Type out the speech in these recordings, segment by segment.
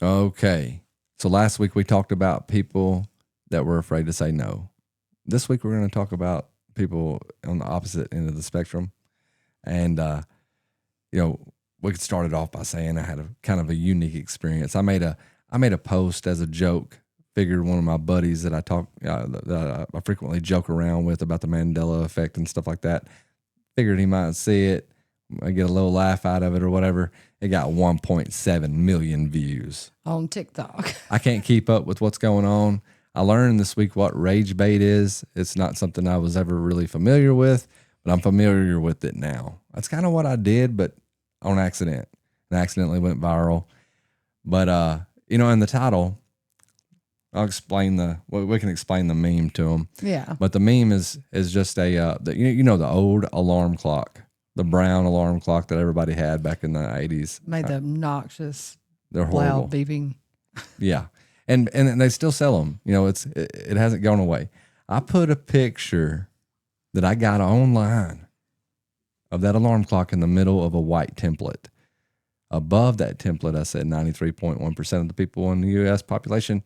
Okay. So last week we talked about people that were afraid to say no. This week we're going to talk about people on the opposite end of the spectrum. And, you know, we could start it off by saying I had a kind of a unique experience. I made a post as a joke. Figured one of my buddies that I frequently joke around with about the Mandela effect and stuff like that. Figured he might see it, I get a little laugh out of it or whatever. It got 1.7 million views. On TikTok. I can't keep up with what's going on. I learned this week what rage bait is. It's not something I was ever really familiar with, but I'm familiar with it now. That's kind of what I did, but on accident. And accidentally went viral. But in the title, I'll explain we can explain the meme to them. Yeah. But the meme is just the old alarm clock, the brown alarm clock that everybody had back in the 80s. Made the obnoxious, They're horrible. loud beeping. Yeah. And they still sell them. It hasn't gone away. I put a picture that I got online of that alarm clock in the middle of a white template. Above that template, I said 93.1% of the people in the U.S. population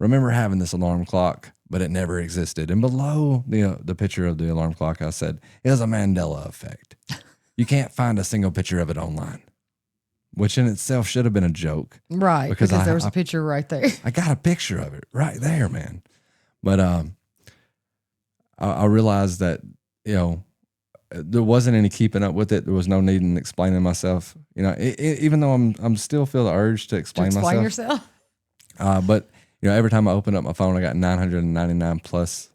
remember having this alarm clock, but it never existed. And below the picture of the alarm clock, I said, it was a Mandela effect. You can't find a single picture of it online, which in itself should have been a joke. Right, because there was a picture right there. I got a picture of it right there, man. But I realized that, there wasn't any keeping up with it. There was no need in explaining myself. Even though I'm still feel the urge to explain myself. Yourself? But every time I open up my phone, I got 999 plus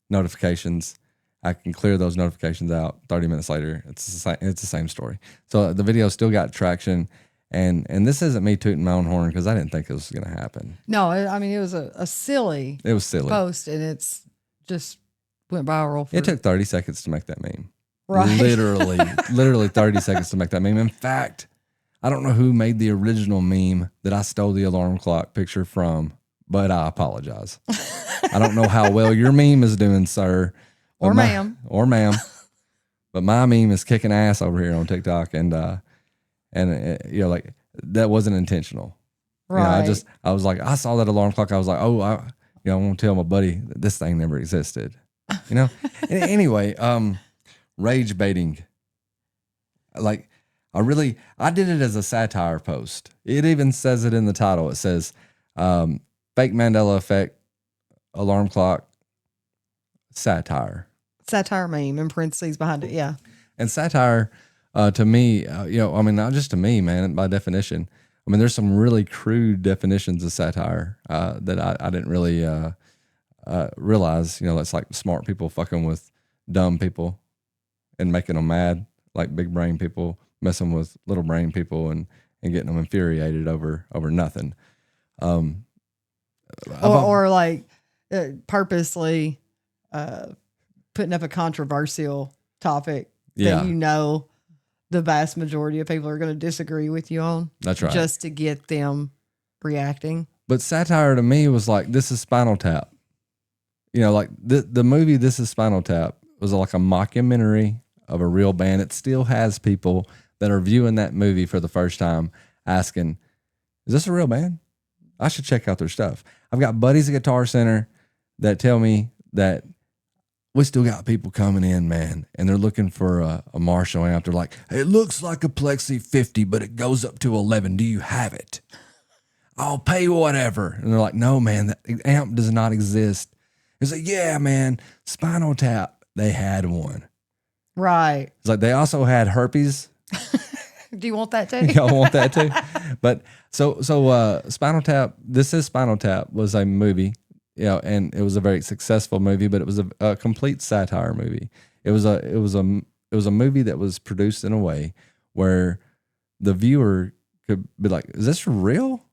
notifications. I can clear those notifications out 30 minutes later. It's the same story. So the video still got traction. And this isn't me tooting my own horn because I didn't think it was going to happen. No, I mean, it was a silly It was silly post, and it's just went viral. It took 30 seconds to make that meme. Right. Literally 30 seconds to make that meme. In fact, I don't know who made the original meme that I stole the alarm clock picture from, but I apologize. I don't know how well your meme is doing, sir. Or ma'am. But my meme is kicking ass over here on TikTok, and that wasn't intentional. Right. I was like, I saw that alarm clock. I was like, I want to tell my buddy that this thing never existed. Anyway, rage baiting. Like, I did it as a satire post. It even says it in the title. It says, fake Mandela effect, alarm clock, satire. Satire meme in parentheses behind it. Yeah. And satire, to me, not just to me, man, by definition. I mean, there's some really crude definitions of satire that I didn't really realize. It's like smart people fucking with dumb people and making them mad, like big brain people messing with little brain people and getting them infuriated over nothing. Or like purposely putting up a controversial topic that the vast majority of people are going to disagree with you on. That's right. Just to get them reacting. But satire to me was like, this is Spinal Tap. Like the movie This is Spinal Tap was like a mockumentary of a real band. It still has people that are viewing that movie for the first time asking, is this a real band? I should check out their stuff. I've got buddies at Guitar Center that tell me that we still got people coming in, man, and they're looking for a Marshall amp. They're like, it looks like a Plexi 50, but it goes up to 11. Do you have it? I'll pay whatever. And they're like, no, man, that amp does not exist. It's like, yeah, man, Spinal Tap, they had one. Right. It's like they also had herpes. Do you want that too? Y'all want that too? But so Spinal Tap, This is Spinal Tap was a movie, and it was a very successful movie, but it was a complete satire movie. It was a movie that was produced in a way where the viewer could be like, is this real?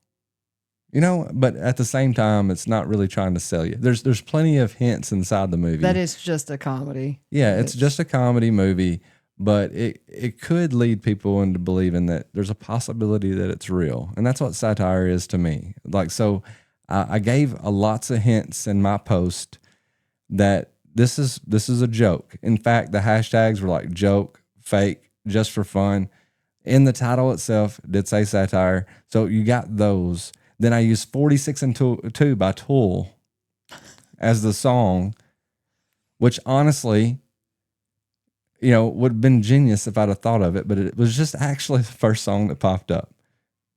But at the same time, it's not really trying to sell you. There's plenty of hints inside the movie. That is just a comedy. Yeah, it's just a comedy movie, but it could lead people into believing that there's a possibility that it's real. And that's what satire is to me. Like, so I gave lots of hints in my post that this is a joke. In fact, the hashtags were like joke, fake, just for fun. in the title itself did say satire. So you got those. Then I used 46 and 2 by Tool as the song, which honestly, would have been genius if I'd have thought of it, but it was just actually the first song that popped up,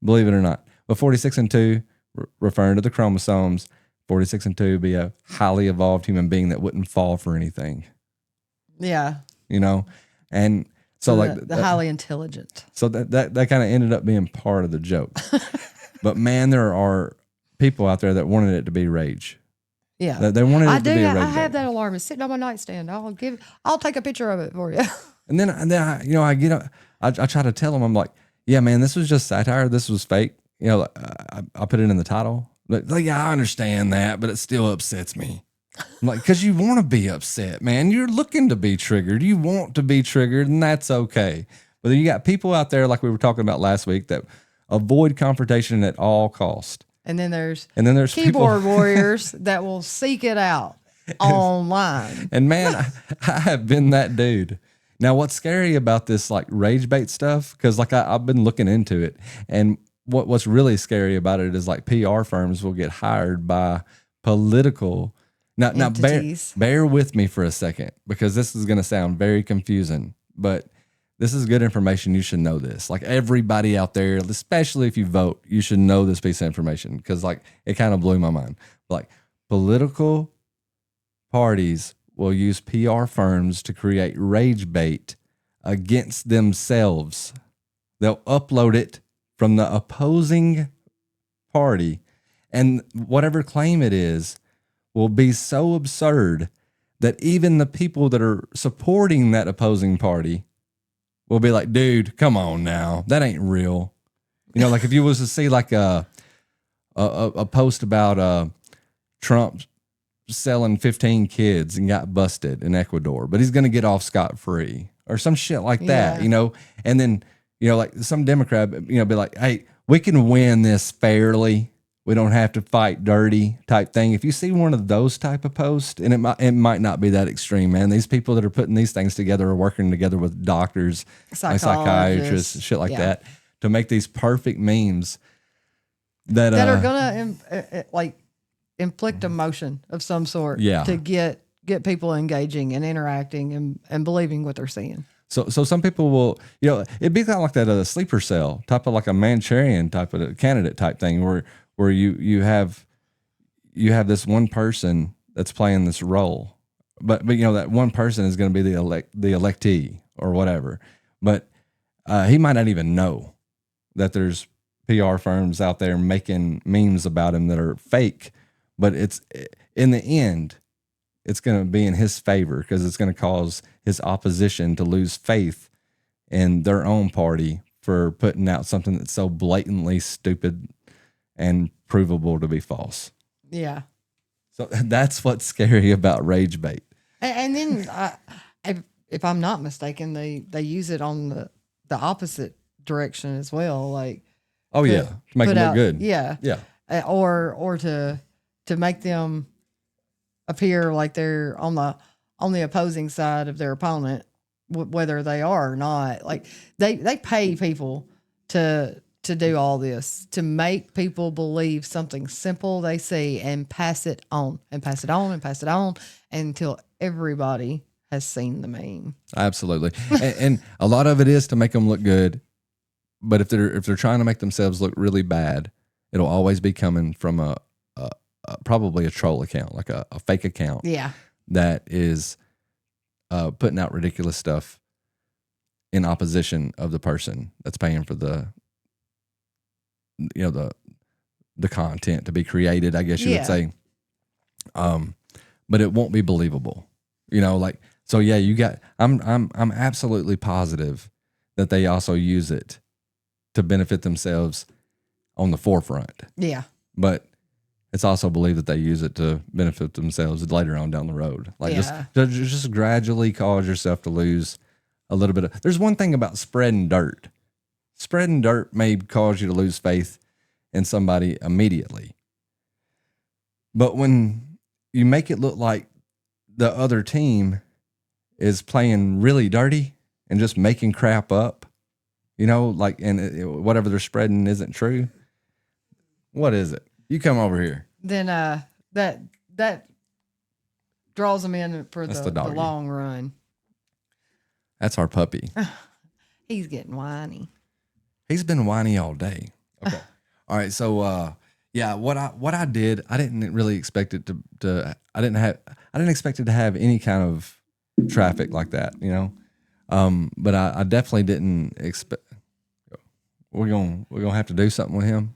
believe it or not. But 46 and 2, referring to the chromosomes, 46 and 2 be a highly evolved human being that wouldn't fall for anything. Yeah. And so the highly intelligent. So that kind of ended up being part of the joke. But man, there are people out there that wanted it to be rage. Yeah, they wanted it to be a rage. I have that alarm. It's sitting on my nightstand. I'll take a picture of it for you. And then I get up. I try to tell them, I'm like, yeah, man, this was just satire. This was fake. I put it in the title. Like, yeah, I understand that, but it still upsets me. I'm like, because you want to be upset, man. You're looking to be triggered. You want to be triggered, and that's okay. But then you got people out there, like we were talking about last week, that avoid confrontation at all cost. And then there's people keyboard warriors that will seek it out online. And man, I have been that dude. Now, what's scary about this like rage bait stuff? Because like I've been looking into it, and what's really scary about it is like PR firms will get hired by political. Now bear with me for a second, because this is going to sound very confusing, but this is good information. You should know this. Like everybody out there, especially if you vote, you should know this piece of information, because like it kind of blew my mind. Like political parties will use PR firms to create rage bait against themselves. They'll upload it from the opposing party, and whatever claim it is will be so absurd that even the people that are supporting that opposing party will be like, dude, come on now. That ain't real. Like if you was to see like a post about Trump selling 15 kids and got busted in Ecuador, but he's going to get off scot-free or some shit like that, and then, like some Democrat, be like, hey, we can win this fairly. We don't have to fight dirty type thing. If you see one of those type of posts, and it might not be that extreme, man. These people that are putting these things together are working together with doctors, psychiatrists, shit like that, to make these perfect memes that are gonna inflict emotion of some sort. Yeah. To get people engaging and interacting and believing what they're seeing. So some people will, it'd be kind of like that sleeper cell type of like a Manchurian type of a candidate type thing where you have this one person that's playing this role, but that one person is going to be the electee or whatever, but he might not even know that there's PR firms out there making memes about him that are fake, but it's in the end, it's going to be in his favor, because it's going to cause his opposition to lose faith in their own party for putting out something that's so blatantly stupid and provable to be false. Yeah. So that's what's scary about rage bait. And then, if I'm not mistaken, they use it on the opposite direction as well. Like, to make them look good. Yeah. Yeah. Or to make them appear like they're on the opposing side of their opponent, whether they are or not. Like they pay people to do all this, to make people believe something simple they see and pass it on and pass it on and pass it on until everybody has seen the meme. Absolutely. and a lot of it is to make them look good. But if they're trying to make themselves look really bad, it'll always be coming from a probably a troll account, like a fake account. Yeah. That is putting out ridiculous stuff in opposition of the person that's paying for the content to be created, I guess you would say. But it won't be believable. I'm absolutely positive that they also use it to benefit themselves on the forefront. Yeah. But it's also believed that they use it to benefit themselves later on down the road. Like just gradually cause yourself to lose a little bit of. There's one thing about spreading dirt. Spreading dirt may cause you to lose faith in somebody immediately. But when you make it look like the other team is playing really dirty and just making crap up, You know, like, and whatever they're spreading isn't true. What is it? You come over here. Then that draws them in for That's the the doggy. long run. That's our puppy. He's getting whiny. He's been whiny all day. Okay. All right. So, yeah, what I did, I didn't really expect it I didn't expect it to have any kind of traffic like that, you know? But I definitely didn't expect, we're going to have to do something with him.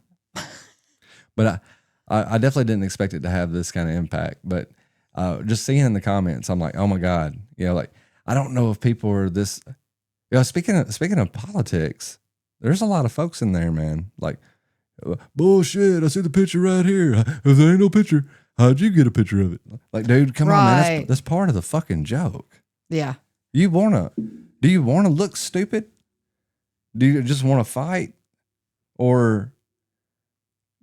But I definitely didn't expect it to have this kind of impact, but, just seeing in the comments, I'm like, oh my God, you know, like, I don't know if people are this, you know, speaking of politics, there's a lot of folks in there, man. Like, bullshit, I see the picture right here. If there ain't no picture, how'd you get a picture of it? Like, dude, come on, man. That's part of the fucking joke. Yeah. Do you want to look stupid? Do you just want to fight? Or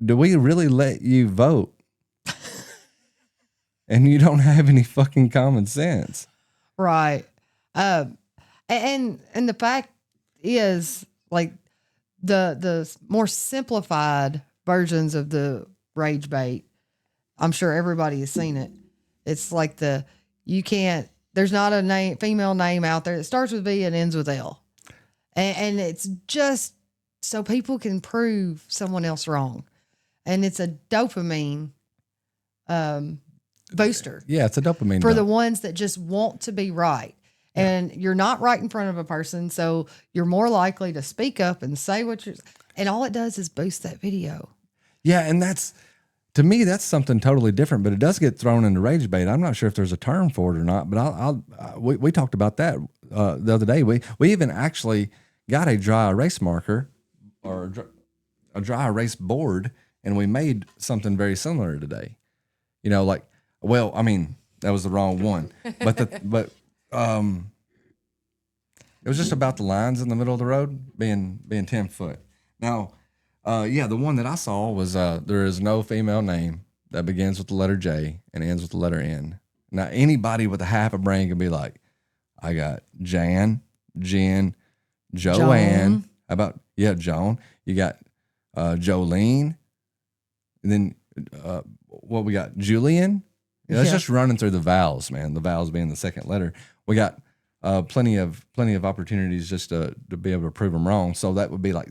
do we really let you vote? And you don't have any fucking common sense. Right. And the fact is, like, the more simplified versions of the rage bait, I'm sure everybody has seen it. It's like there's not a female name out there. It starts with V and ends with L. And it's just so people can prove someone else wrong. And it's a dopamine booster. Yeah, it's a dopamine for the ones that just want to be right. And you're not right in front of a person, so you're more likely to speak up and say what you're. And all it does is boost that video. Yeah, and to me, that's something totally different. But it does get thrown into rage bait. I'm not sure if there's a term for it or not. But we talked about that the other day. We even actually got a dry erase marker or a dry erase board, and we made something very similar today. You know, like, well, I mean, that was the wrong one, but it was just about the lines in the middle of the road being 10 foot. Now, yeah, the one that I saw was there is no female name that begins with the letter J and ends with the letter N. Now, anybody with a half a brain can be like, I got Jan, Jen, Joanne. How about, Joan. You got Jolene. And then what we got? Julian. Yeah, that's just running through the vowels, man. The vowels being the second letter. We got plenty of opportunities just to be able to prove them wrong. So that would be like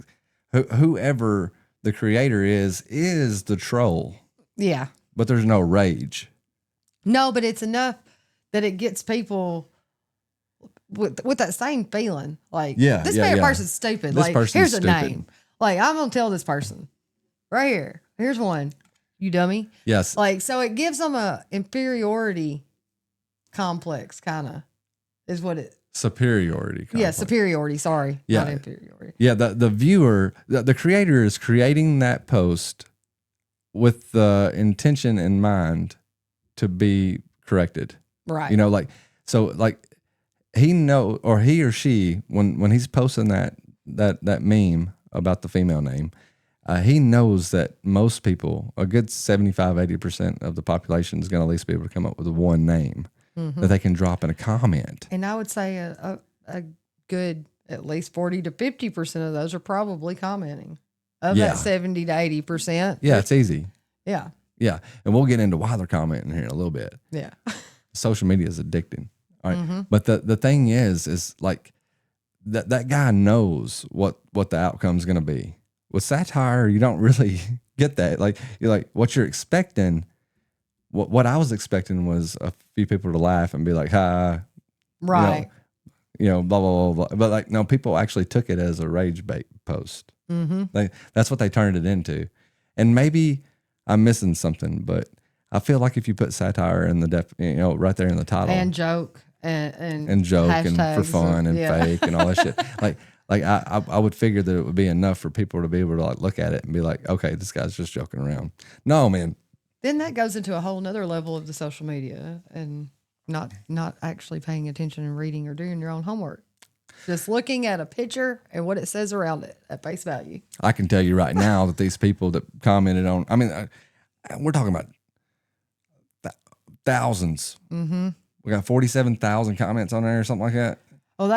whoever the creator is the troll. Yeah. But there's no rage. No, but it's enough that it gets people with that same feeling. Like, this person's stupid. This like, person's here's a stupid. name. Like, I'm going to tell this person right here. Here's one. You dummy. Yes. Like, so it gives them a inferiority complex, kind of, is what it. Superiority complex. Yeah, superiority. Sorry. Yeah. Not inferiority. Yeah, the viewer, the creator is creating that post with the intention in mind to be corrected. Right. You know, like, so like he or she, when he's posting that meme about the female name, he knows that most people, a good 75-80% of the population is going to at least be able to come up with one name that they can drop in a comment. And I would say a good at least 40 to 50% of those are probably commenting. Of that 70 to 80%. Yeah, it's easy. Yeah. Yeah. And we'll get into why they're commenting here in a little bit. Yeah. Social media is addicting. All right. But the thing is like that guy knows what the outcome's going to be. With satire, you don't really get that. Like, you're like, what you're expecting, what I was expecting was a few people to laugh and be like, hi. Right. You know, blah, blah, blah, blah. But like, no, people actually took it as a rage bait post. That's what they turned it into. And maybe I'm missing something, but I feel like if you put satire in the right there in the title. And joke. And joke and for fun and fake and all that shit. Like I would figure that it would be enough for people to be able to like look at it and be like, okay, this guy's just joking around. No, man. Then that goes into a whole nother level of the social media and not actually paying attention and reading or doing your own homework. Just looking at a picture and what it says around it at face value. I can tell you right now that these people that commented on, I mean, we're talking about thousands. We got 47,000 comments on there or something like that. Oh,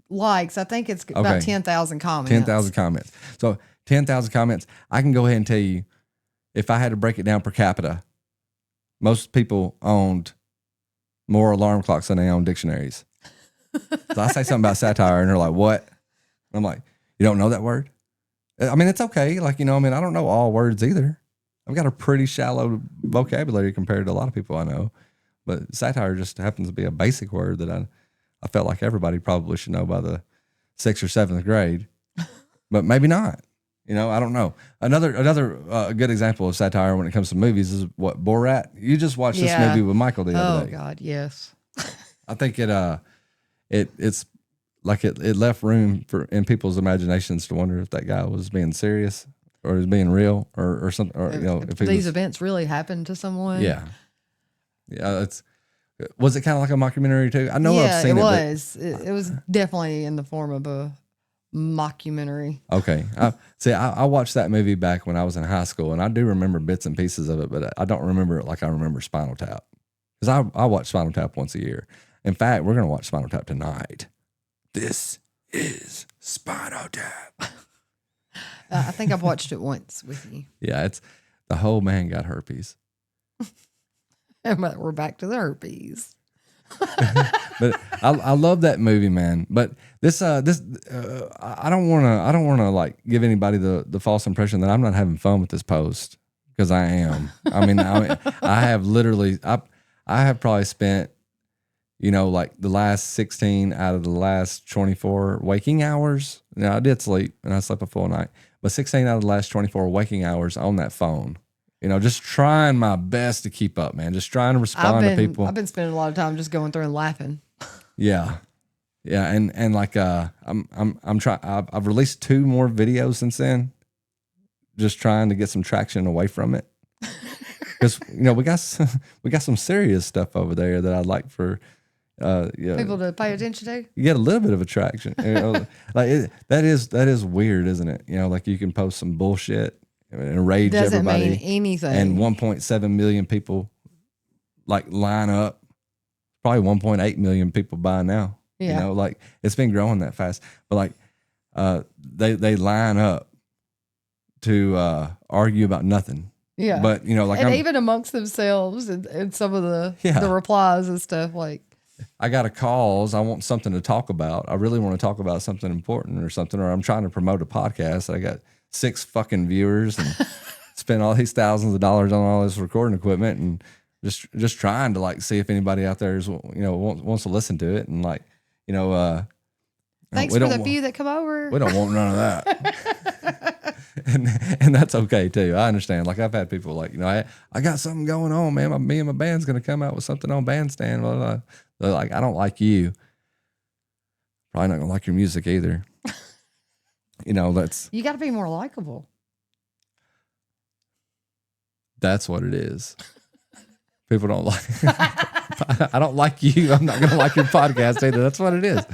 likes. I think it's about Okay. 10,000 comments. 10,000 comments. So 10,000 comments. I can go ahead and tell you, if I had to break it down per capita, most people owned more alarm clocks than they own dictionaries. So I say something about satire and they're like, what? I'm like, you don't know that word? I mean, it's okay. Like, I don't know all words either. I've got a pretty shallow vocabulary compared to a lot of people I know. But satire just happens to be a basic word that I felt like everybody probably should know by the 6th or 7th grade. But maybe not. I don't know. Another good example of satire when it comes to movies is what, Borat? You just watched this movie with Michael the other day. Oh God, yes. I think it's like it left room in people's imaginations to wonder if that guy was being serious or was being real or something, or if these events really happened to someone. Yeah. Was it kind of like a mockumentary too? I know I've seen it. It was definitely in the form of a mockumentary. Okay. I watched that movie back when I was in high school, and I do remember bits and pieces of it, but I don't remember it like I remember Spinal Tap. Because I watch Spinal Tap once a year. In fact, we're going to watch Spinal Tap tonight. This is Spinal Tap. I think I've watched it once with you. Yeah, it's the whole man got herpes. But we're back to the herpes. But I love that movie, man. But this I don't want to like give anybody the false impression that I'm not having fun with this post, because I am. I have literally I have probably spent like the last 16 out of the last 24 waking hours. Now I did sleep and I slept a full night, but 16 out of the last 24 waking hours on that phone. Just trying my best to keep up, man. Just trying to respond to people. I've been spending a lot of time just going through and laughing. Yeah. Yeah. And like, I'm trying, I've released 2 more videos since then, just trying to get some traction away from it. Cause we got some serious stuff over there that I'd like for, people to pay attention to. You get a little bit of attraction. That is weird, isn't it? Like you can post some bullshit and enrage everybody. Doesn't mean anything. And 1.7 million people like line up. Probably 1.8 million people by now. Yeah. Like it's been growing that fast. But like they line up to argue about nothing. Yeah. But like, and even amongst themselves and some of the replies and stuff, like, I got a cause. I want something to talk about. I really want to talk about something important or something, or I'm trying to promote a podcast. I got 6 fucking viewers and spend all these thousands of dollars on all this recording equipment, and just trying to like see if anybody out there is wants to listen to it, and like thanks for the few that come over. We don't want none of that. and that's okay too. I understand. Like I've had people like, I got something going on, man. Me and my band's gonna come out with something on Bandstand. Blah, blah. They're like, I don't like you. Probably not gonna like your music either. You got to be more likable. That's what it is. People don't like. I don't like you. I'm not gonna like your podcast either. That's what it is.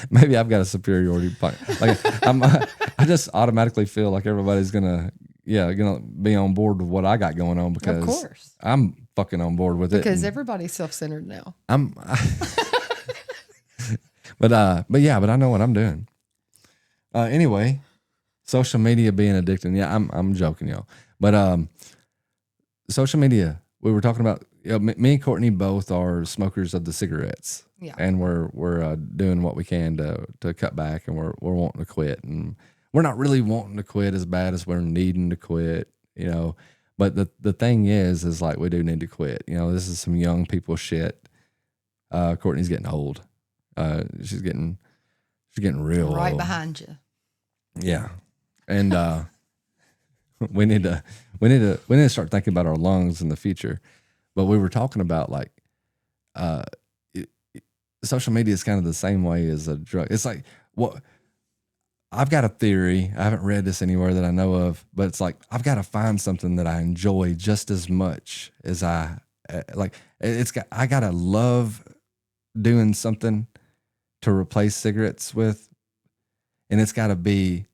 Maybe I've got a superiority point. Like I just automatically feel like everybody's gonna be on board with what I got going on, because of course I'm fucking on board with it. Because everybody's self-centered now. But I know what I'm doing. Anyway, social media being addicting. Yeah, I'm joking, y'all. But social media. We were talking about. Me and Courtney both are smokers of the cigarettes. Yeah. And we're doing what we can to cut back, and we're wanting to quit, and we're not really wanting to quit as bad as we're needing to quit, But the thing is like we do need to quit. This is some young people shit. Courtney's getting old. She's getting real right old. Behind you. Yeah. And we need to start thinking about our lungs in the future. But we were talking about like social media is kind of the same way as a drug. It's like I've got a theory. I haven't read this anywhere that I know of, but it's like I've got to find something that I enjoy just as much as I like. I gotta love doing something to replace cigarettes with, and it's got to be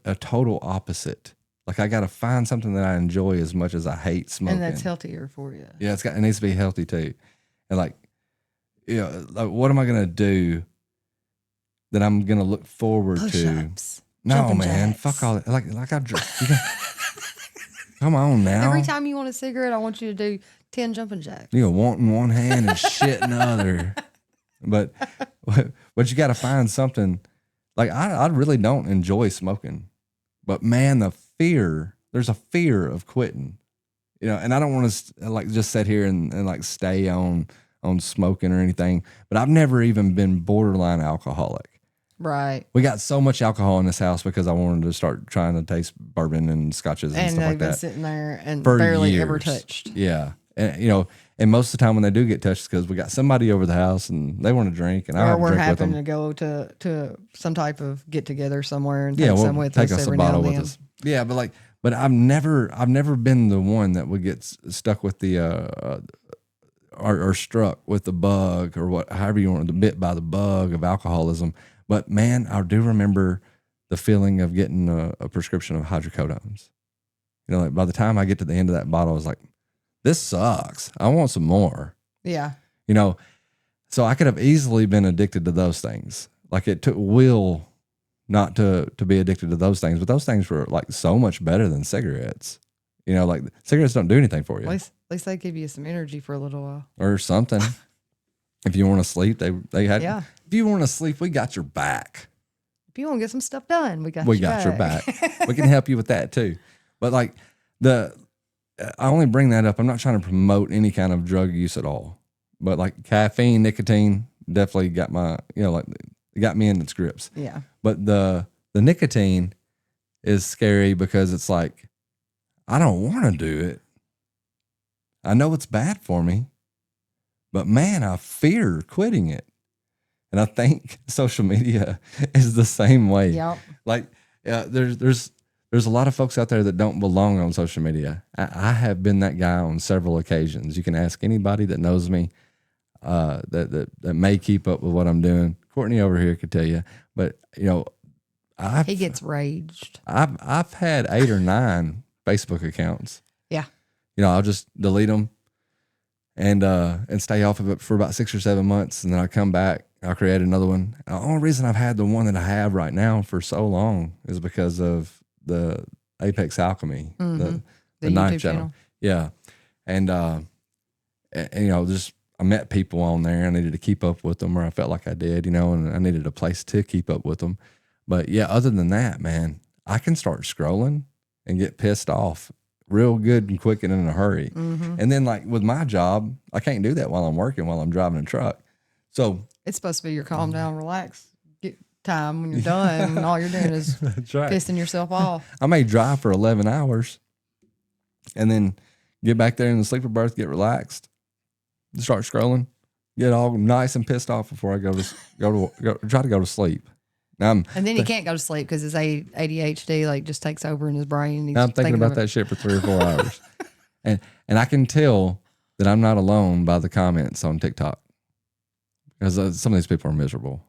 a total opposite. Like I got to find something that I enjoy as much as I hate smoking, and that's healthier for you. Yeah, it needs to be healthy too, and like, like what am I gonna do that I'm gonna look forward to. Push-ups. No, Jumping man, jacks. fuck all that. Like come on now. Every time you want a cigarette, I want you to do 10 jumping jacks. You know, wanting one hand and shit in the other. But you got to find something. Like I really don't enjoy smoking, but man, there's a fear of quitting. You know, and I don't want to like just sit here and like stay on smoking or anything. But I've never even been borderline alcoholic. Right. We got so much alcohol in this house because I wanted to start trying to taste bourbon and scotches and stuff they've like been that sitting there and for barely ever years. touched. Yeah. And, you know, and most of the time when they do get touched, because we got somebody over the house and they want to drink, and I Or have we're to drink with having them. to go to some type of get together somewhere and Yeah, take we'll some with take us us a every now bottle and with then. us. Yeah, but I've never been the one that would get stuck with the or struck with the bug or however you want to bit by the bug of alcoholism. But man, I do remember the feeling of getting a prescription of hydrocodones. You know, like by the time I get to the end of that bottle, I was like, this sucks. I want some more. Yeah. You know, so I could have easily been addicted to those things. Like it took will not to be addicted to those things, but those things were like so much better than cigarettes. You know, like cigarettes don't do anything for you. At least they give you some energy for a little while. Or something. If you want to sleep, they had. Yeah. If you want to sleep, we got your back. If you want to get some stuff done, we got Your back. We can help you with that too. But like I only bring that up. I'm not trying to promote any kind of drug use at all. But like caffeine, nicotine definitely got it got me in its grips. Yeah. But the nicotine is scary because it's like, I don't want to do it. I know it's bad for me, but man, I fear quitting it. And I think social media is the same way. Yep. Like there's a lot of folks out there that don't belong on social media. I have been that guy on several occasions. You can ask anybody that knows me that may keep up with what I'm doing. Courtney over here could tell you, but you know, He gets raged. I've had 8 or 9 Facebook accounts. Yeah. You know, I'll just delete them and stay off of it for about 6 or 7 months, and then I'll come back. I'll create another one. The only reason I've had the one that I have right now for so long is because of the Apex Alchemy, the knife YouTube channel. Yeah, and you know, just I met people on there. I needed to keep up with them, or I felt like I did, you know, and I needed a place to keep up with them. But yeah, other than that, man, I can start scrolling and get pissed off real good and quick and in a hurry. Mm-hmm. And then like with my job, I can't do that while I'm working, while I'm driving a truck. So It's supposed to be your calm down, relax time when you're done, and all you're doing is that's right. pissing yourself off. I may drive for 11 hours and then get back there in the sleeper berth, get relaxed, start scrolling, get all nice and pissed off before I try to go to sleep. Now And then he can't go to sleep because his ADHD like just takes over in his brain. And he's I'm thinking about of that shit for 3 or 4 hours. And I can tell that I'm not alone by the comments on TikTok, because some of these people are miserable.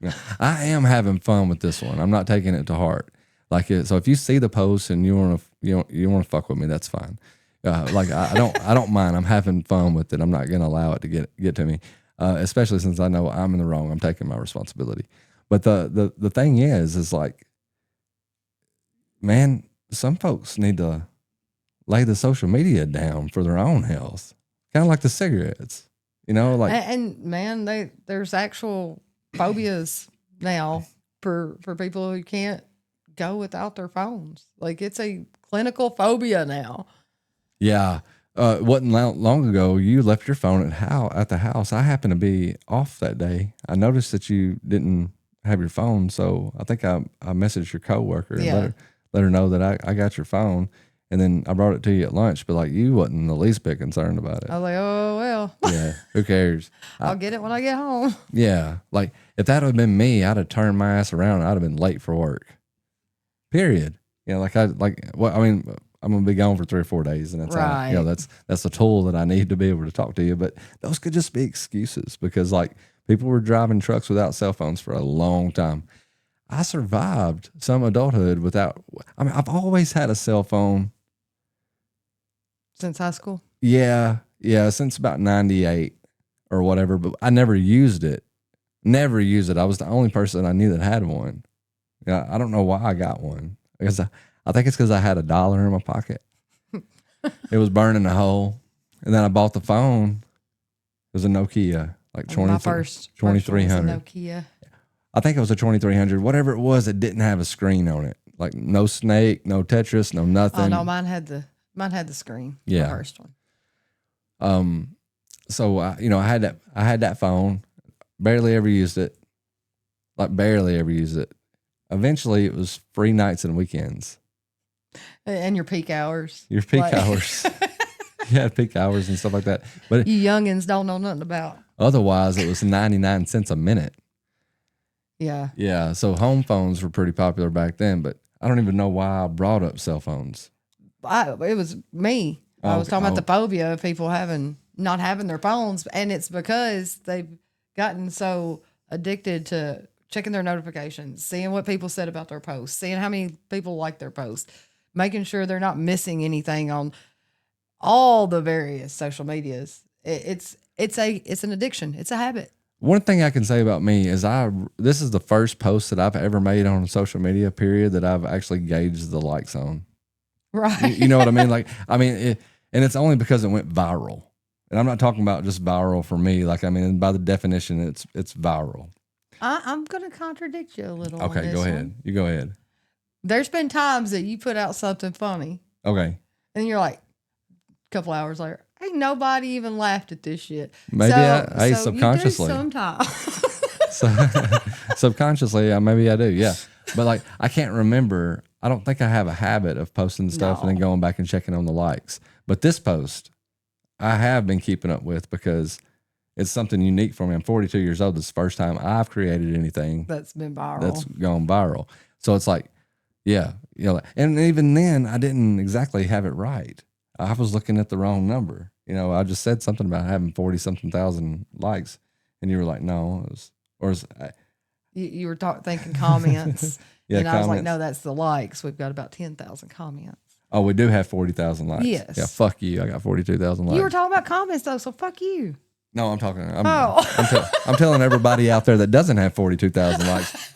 Yeah. I am having fun with this one. I'm not taking it to heart. So if you see the post and you want to fuck with me, that's fine. I don't mind. I'm having fun with it. I'm not going to allow it to get to me, especially since I know I'm in the wrong. I'm taking my responsibility. But the thing is like, man, some folks need to lay the social media down for their own health, kind of like the cigarettes. You know, like and man, there's actual phobias now for people who can't go without their phones. Like it's a clinical phobia now. Yeah. Wasn't long ago you left your phone at the house. I happened to be off that day. I noticed that you didn't have your phone, so I think I messaged your coworker and let her know that I got your phone, and then I brought it to you at lunch. But like, you wasn't the least bit concerned about it. I was like, oh well. Yeah, who cares? I'll get it when I get home. Yeah, like if that had been me, I'd have turned my ass around and I'd have been late for work. Period. You know, I'm gonna be gone for 3 or 4 days, and that's right. You know, that's the tool that I need to be able to talk to you. But those could just be excuses, because like people were driving trucks without cell phones for a long time. I survived some adulthood without. I mean, I've always had a cell phone Since high school. Yeah, since about 98 or whatever, but I never used it Never use it. I was the only person I knew that had one. Yeah, I don't know why I got one. I think it's because I had $1 in my pocket. It was burning a hole, and then I bought the phone. It was a Nokia, like My first 2300. Nokia. I think it was a 2300. Whatever it was, it didn't have a screen on it. Like no Snake, no Tetris, no nothing. Oh no, mine had the screen. Yeah. The first one. So I had that phone. Barely ever used it. Like barely ever used it. Eventually, it was free nights and weekends. And your peak hours. Your peak hours. You had peak hours and stuff like that. But you youngins don't know nothing about. Otherwise, it was 99 cents a minute. Yeah. Yeah. So home phones were pretty popular back then, but I don't even know why I brought up cell phones. It was me. I was talking about the phobia of people not having their phones, and it's because they've gotten so addicted to checking their notifications, seeing what people said about their posts, seeing how many people like their posts, making sure they're not missing anything on all the various social medias. It's an addiction. It's a habit. One thing I can say about me is this is the first post that I've ever made on social media, period, that I've actually gauged the likes on. Right. You know what I mean? And it's only because it went viral. And I'm not talking about just viral for me. By the definition, it's viral. I'm going to contradict you a little. Okay, on this go ahead. one. You go ahead. There's been times that you put out something funny. Okay. And you're like, a couple hours later, ain't nobody even laughed at this shit. Maybe I subconsciously. You do sometimes. Subconsciously, maybe I do. Yeah. But I can't remember. I don't think I have a habit of posting stuff and then going back and checking on the likes. But this post, I have been keeping up with because it's something unique for me. I'm 42 years old. This is the first time I've created anything that's been viral. That's gone viral. So it's and even then I didn't exactly have it right. I was looking at the wrong number. I just said something about having 40 something thousand likes, and you were like, no, you were thinking comments. Yeah, and comments. I was like, no, that's the likes. We've got about 10,000 comments. Oh, we do have 40,000 likes. Yes. Yeah, fuck you. I got 42,000 likes. You were talking about comments though, so fuck you. No, I'm talking. I'm telling everybody out there that doesn't have 42,000 likes.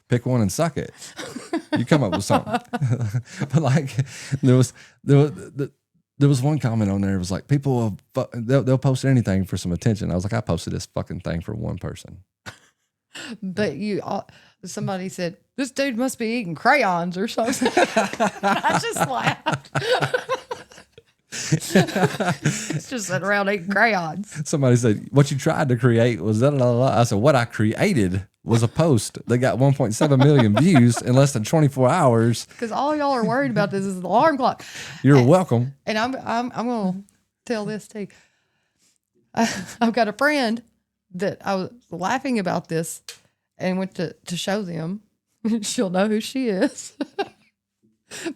Pick one and suck it. You come up with something. But there was one comment on there. It was like, people they'll post anything for some attention. I was like, I posted this fucking thing for one person. But somebody said, this dude must be eating crayons or something. I just laughed. It's just sitting around eating crayons. Somebody said, what you tried to create was that. I said, what I created was a post that got 1.7 million views in less than 24 hours. Because all y'all are worried about this is the alarm clock. You're welcome. And I'm going to tell this too. I've got a friend that I was laughing about this and went to show them. She'll know who she is.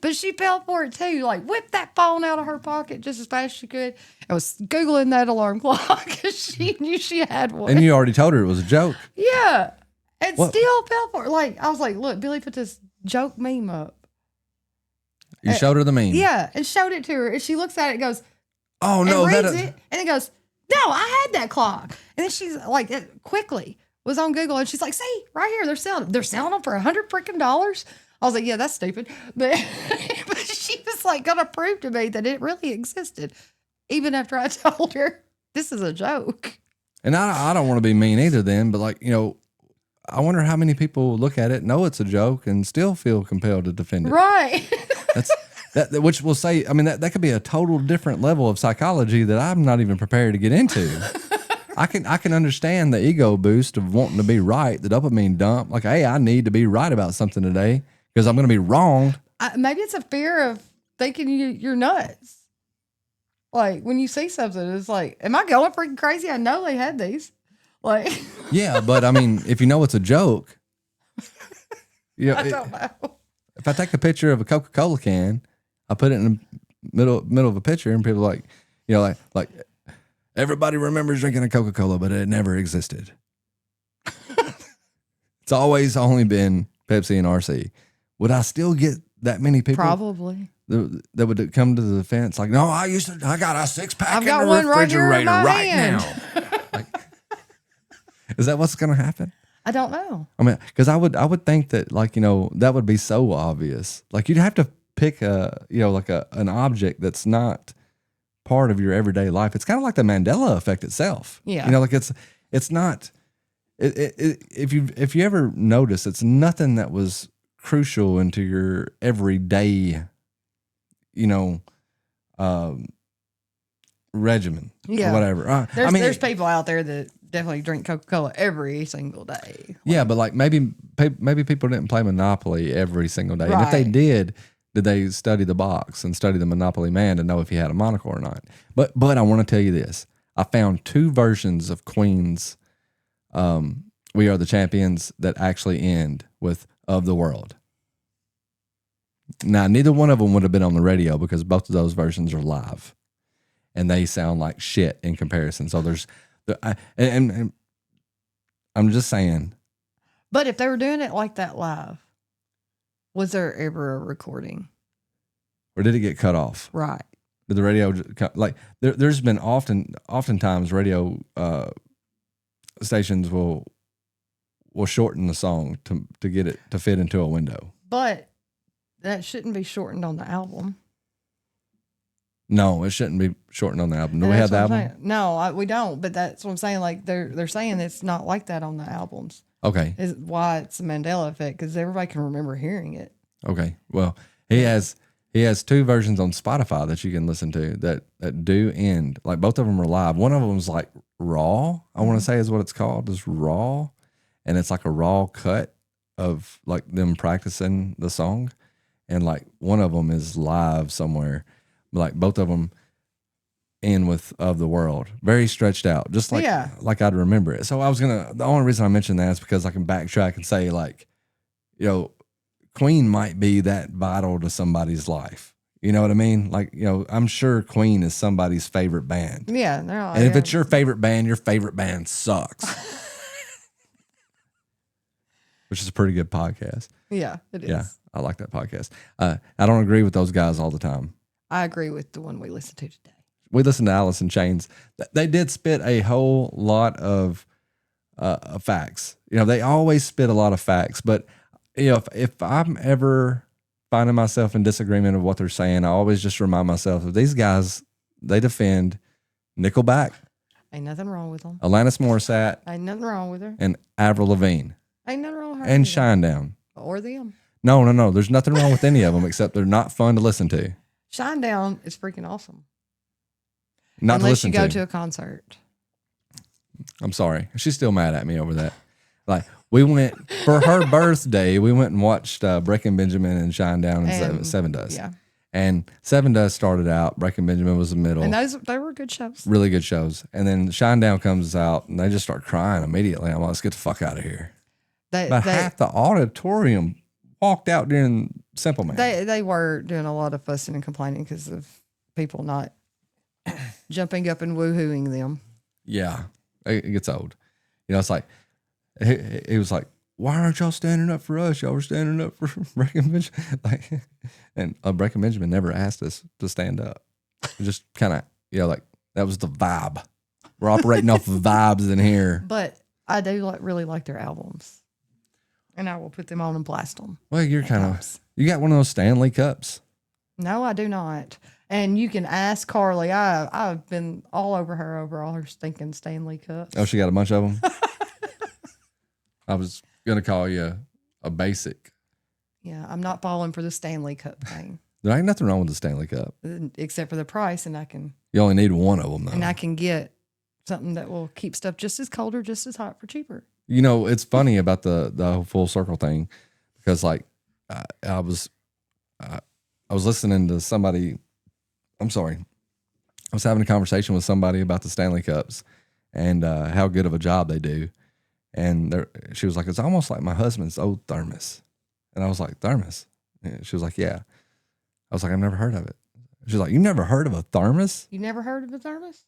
But she fell for it too. Whipped that phone out of her pocket just as fast as she could. I was Googling that alarm clock because she knew she had one. And you already told her it was a joke. Yeah. And still fell for it. I was like, look, Billy put this joke meme up. You showed her the meme? Yeah. And showed it to her. And she looks at it and goes, oh, no. And reads it. And it goes, no, I had that clock. And then she's like, it quickly was on Google. And she's like, see, right here, they're selling them for $100 freaking dollars. I was like, yeah, that's stupid. But she was going to prove to me that it really existed. Even after I told her this is a joke. And I don't want to be mean either then, but I wonder how many people look at it, know it's a joke, and still feel compelled to defend it. Right. Which will say, that could be a total different level of psychology that I'm not even prepared to get into. I can understand the ego boost of wanting to be right, the dopamine dump. Hey, I need to be right about something today because I'm going to be wrong. Maybe it's a fear of thinking you're nuts. When you see something, it's like, am I going freaking crazy? I know they had these. Yeah, but if you know it's a joke, I don't know. If I take a picture of a Coca-Cola can, I put it in the middle of a picture, and people are like everybody remembers drinking a Coca-Cola, but it never existed. It's always only been Pepsi and RC. Would I still get that many people? Probably. That would come to the defense no, I got a 6-pack I've in got the one refrigerator right now. Is that what's going to happen? I don't know. I mean, because I would think that, like, that would be so obvious. Like, you'd have to pick an object that's not part of your everyday life. It's kind of like the Mandela effect itself. Yeah. Like it's not. If you ever notice, it's nothing that was crucial into your everyday, regimen, or whatever. There's people out there that definitely drink Coca-Cola every single day. Yeah, but like maybe people didn't play Monopoly every single day, and if they did they study the box and study the Monopoly man to know if he had a monocle or not? But I want to tell you this: I found 2 versions of Queen's "We Are the Champions" that actually end with "of the world." Now, neither one of them would have been on the radio because both of those versions are live, and they sound like shit in comparison. So and I'm just saying. But if they were doing it like that live, was there ever a recording? Or did it get cut off? Right. Did the radio there's been oftentimes radio stations will shorten the song to get it to fit into a window. But that shouldn't be shortened on the album. No, it shouldn't be shortened on the album. Do we have the album? No, we don't. But that's what I'm saying. Like they're saying it's not like that on the albums. Okay. Is why it's a Mandela effect, because everybody can remember hearing it. Okay. Well, he has 2 versions on Spotify that you can listen to that do end. Like, both of them are live. One of them's like raw, I want to say is what it's called, is raw. And it's like a raw cut of like them practicing the song. And like one of them is live somewhere. Like both of them end with "of the world," very stretched out, just like I'd remember it. So the only reason I mentioned that is because I can backtrack and say, like, Queen might be that vital to somebody's life. You know what I mean? Like, I'm sure Queen is somebody's favorite band. Yeah. And if it's your favorite band sucks. Which is a pretty good podcast. Yeah, it is. Yeah, I like that podcast. I don't agree with those guys all the time. I agree with the one we listened to today. We listened to Alice in Chains. They did spit a whole lot of facts. They always spit a lot of facts. But if I'm ever finding myself in disagreement of what they're saying, I always just remind myself of these guys. They defend Nickelback. Ain't nothing wrong with them. Alanis Morissette. Ain't nothing wrong with her. And Avril Lavigne. Ain't nothing wrong with her. And Shinedown. Or them. No. There's nothing wrong with any of them except they're not fun to listen to. Shinedown is freaking awesome. Not unless to listen you go to a concert. I'm sorry. She's still mad at me over that. Like, we went for her birthday. We went and watched Breaking Benjamin and Shinedown and Seven Dust. Yeah. And Seven Dust started out. Breaking Benjamin was the middle. And they were good shows. Really good shows. And then Shinedown comes out and they just start crying immediately. I'm like, let's get the fuck out of here. Half the auditorium walked out during Simple Man. They were doing a lot of fussing and complaining because of people not jumping up and woohooing them. Yeah, it gets old. It's like he was like, "Why aren't y'all standing up for us? Y'all were standing up for Breaking Benjamin." And Breaking Benjamin never asked us to stand up. It just kind of like that was the vibe. We're operating off of vibes in here. But I do really like their albums, and I will put them on and blast them. Well, you're you got one of those Stanley Cups. No, I do not. And you can ask Carly. I've been all over her over all her stinking Stanley Cups. Oh, she got a bunch of them? I was going to call you a basic. Yeah, I'm not falling for the Stanley Cup thing. There ain't nothing wrong with the Stanley Cup. Except for the price, and You only need one of them, though. And I can get something that will keep stuff just as cold or just as hot for cheaper. It's funny about the full circle thing because, like, I was listening to somebody. I'm sorry. I was having a conversation with somebody about the Stanley Cups and how good of a job they do. And she was like, "It's almost like my husband's old thermos." And I was like, "Thermos?" And she was like, "Yeah." I was like, "I've never heard of it." She's like, "You never heard of a thermos?" You never heard of a thermos?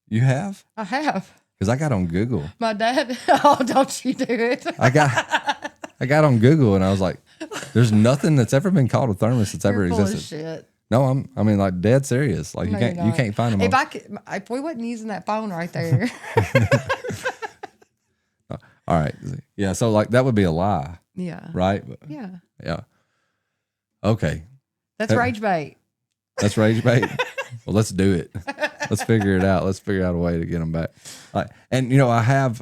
You have? I have. Because I got on Google. My dad, don't you do it. I got on Google and I was like, there's nothing that's ever been called a thermos that's ever existed. Full of shit. No, I mean, like, dead serious. Like, you can't find them. If we wasn't using that phone right there. All right. Yeah. So like that would be a lie, Yeah. right? Yeah. Yeah. Okay. That's rage bait. That's rage bait. Well, let's do it. Let's figure it out. Let's figure out a way to get them back. And I have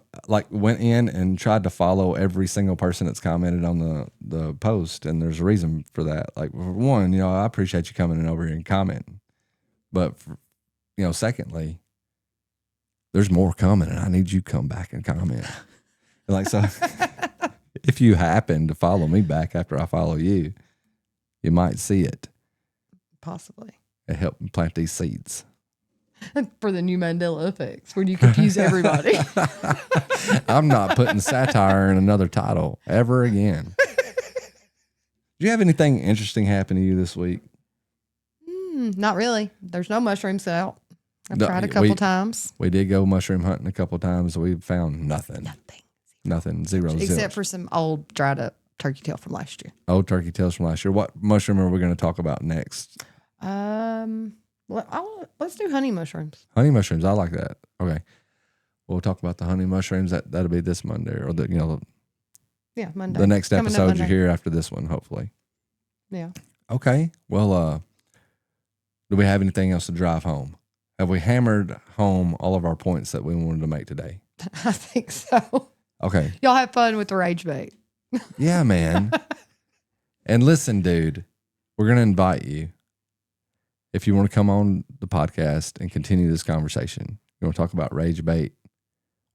went in and tried to follow every single person that's commented on the post, and there's a reason for that. Like, for one, I appreciate you coming in over here and commenting, but secondly, there's more coming, and I need you to come back and comment. So, if you happen to follow me back after I follow you, you might see it. Possibly. It helped plant these seeds. For the new Mandela effects, when you confuse everybody. I'm not putting satire in another title ever again. Do you have anything interesting happen to you this week? Not really. There's no mushrooms out. I've tried a couple times. We did go mushroom hunting a couple times. We found nothing. Nothing. Zero. Except for some old dried up turkey tail from last year. Old turkey tails from last year. What mushroom are we going to talk about next? Let's do honey mushrooms. Honey mushrooms. I like that. Okay. We'll talk about the honey mushrooms. That'll be this Monday, or Monday. The next episode you hear after this one, hopefully. Yeah. Okay. Well, do we have anything else to drive home? Have we hammered home all of our points that we wanted to make today? I think so. Okay. Y'all have fun with the rage bait. Yeah, man. And listen, dude, we're going to invite you. If you want to come on the podcast and continue this conversation, you want to talk about rage bait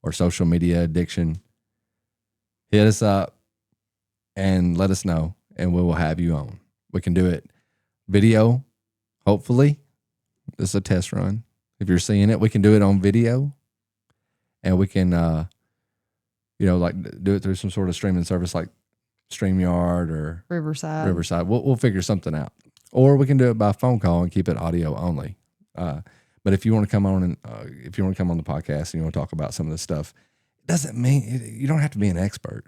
or social media addiction, hit us up and let us know, and we will have you on. We can do it video, hopefully. This is a test run. If you're seeing it, we can do it on video, and we can, do it through some sort of streaming service like StreamYard or Riverside. We'll figure something out. Or we can do it by phone call and keep it audio only. But if you want to come on and if you want to come on the podcast and you want to talk about some of this stuff, it doesn't mean you don't have to be an expert.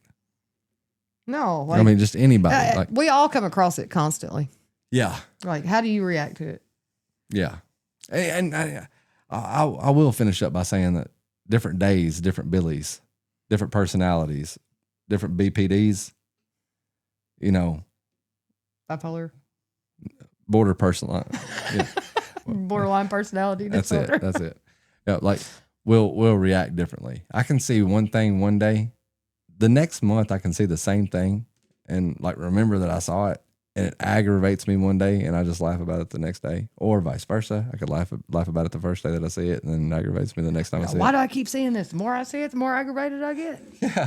No, just anybody. We all come across it constantly. Yeah. How do you react to it? Yeah, and I will finish up by saying that different days, different Billies, different personalities, different BPDs. Bipolar. Border personal. Yeah. Borderline personality disorder. That's it. Yeah, we'll react differently. I can see one thing one day, the next month I can see the same thing and remember that I saw it, and it aggravates me one day and I just laugh about it the next day, or vice versa. I could laugh about it the first day that I see it, and then it aggravates me the next time I see it. Why do I keep seeing this? The more I see it, the more aggravated I get. Yeah.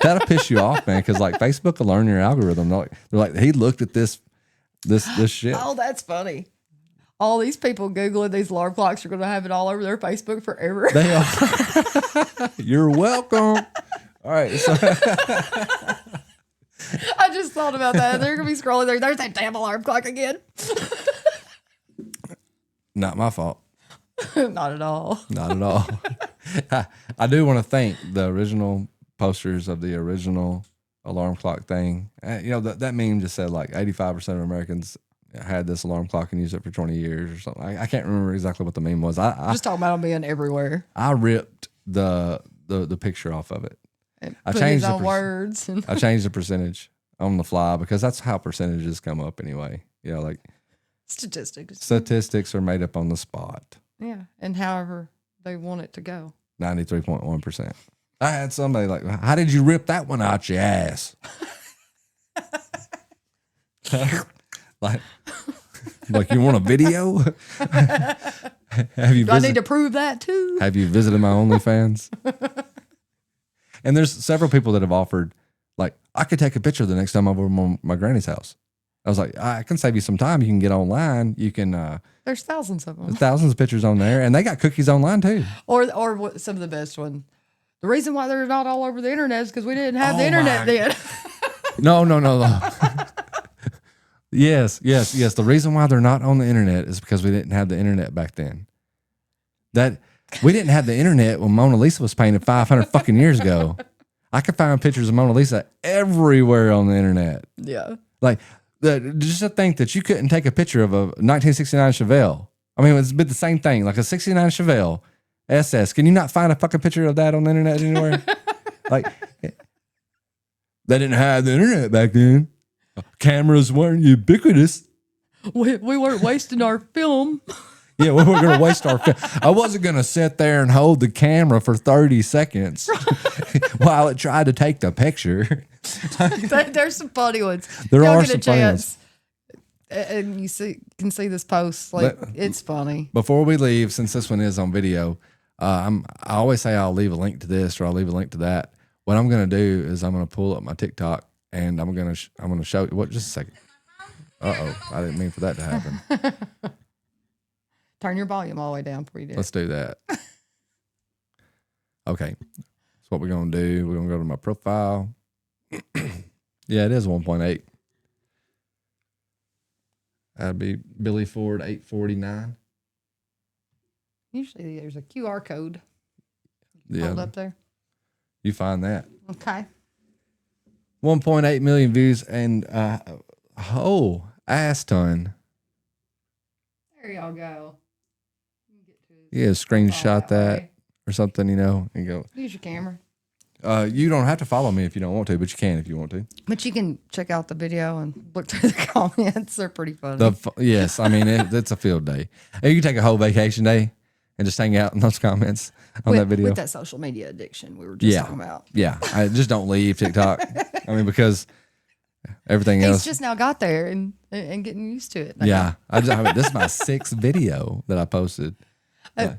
That'll piss you off, man, because Facebook will learn your algorithm. They're like, he looked at this shit. Oh, that's funny. All these people Googling these alarm clocks are going to have it all over their Facebook forever. They are. You're welcome. All right. So I just thought about that. They're going to be scrolling there. There's that damn alarm clock again. Not my fault. Not at all. Not at all. I do want to thank the original posters of the original alarm clock thing. That meme just said 85% of Americans had this alarm clock and used it for 20 years or something. I can't remember exactly what the meme was. I just talking about them being everywhere. I ripped the picture off of it. I changed the words. I changed the percentage on the fly because that's how percentages come up anyway. Statistics are made up on the spot. Yeah, and however they want it to go. 93.1%. I had somebody how did you rip that one out your ass? You want a video? Do I need to prove that too? Have you visited my OnlyFans? And there's several people that have offered, I could take a picture the next time I'm over my granny's house. I was like, I can save you some time. You can get online. You can. There's thousands of them. There's thousands of pictures on there, and they got cookies online too. Or what, some of the best one. The reason why they're not all over the internet is because we didn't have the internet then. No. Yes. The reason why they're not on the internet is because we didn't have the internet back then. That we didn't have the internet when Mona Lisa was painted 500 fucking years ago. I could find pictures of Mona Lisa everywhere on the internet. Yeah. Just to think that you couldn't take a picture of a 1969 Chevelle. I mean, it's been the same thing, a 69 Chevelle SS. Can you not find a fucking picture of that on the internet anywhere? They didn't have the internet back then. Cameras weren't ubiquitous. We weren't wasting our film. Yeah, we were going to waste our film. I wasn't going to sit there and hold the camera for 30 seconds while it tried to take the picture. There's some funny ones. There Y'all are get a some funny chance, and you can see this post. Like, it's funny. Before we leave, since this one is on video, I always say I'll leave a link to this or I'll leave a link to that. What I'm going to do is I'm going to pull up my TikTok and I'm going to show you. What? Just a second. I didn't mean for that to happen. Turn your volume all the way down before you do. Let's do that. Okay. That's what we're going to do. We're going to go to my profile. Yeah, it is 1.8. That'd be Billy Ford 849. Usually there's a QR code. Yeah. Hold up there. You find that. Okay. 1.8 million views and whole ass ton. There y'all go. Yeah, screenshot that way. or something, and go. Use your camera. You don't have to follow me if you don't want to, but you can if you want to. But you can check out the video and look through the comments. They're pretty funny. Yes, I mean, it's a field day. You can take a whole vacation day and just hang out in those comments on that video. With that social media addiction we were just talking about. Yeah, I just don't leave TikTok. I mean, because everything He's else. just now got there and getting used to it. Yeah, this is my 6th video that I posted.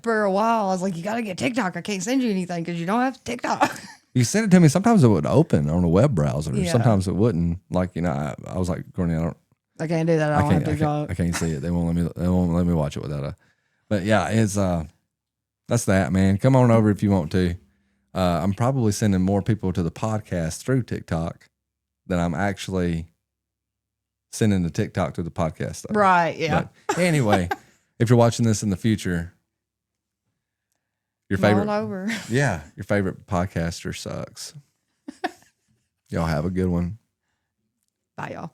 For a while, I was like, you got to get TikTok. I can't send you anything because you don't have TikTok. You sent it to me. Sometimes it would open on a web browser. Yeah. Sometimes it wouldn't. Like, I was like, Courtney, I can't do that. I don't have TikTok. I can't see it. They won't let me watch it without a. But yeah, it's that's that, man. Come on over if you want to. I'm probably sending more people to the podcast through TikTok than I'm actually sending the TikTok to the podcast. Though. Right. Yeah. But anyway, if you're watching this in the future, your favorite, over. yeah, your favorite podcaster sucks. Y'all have a good one. Bye, y'all.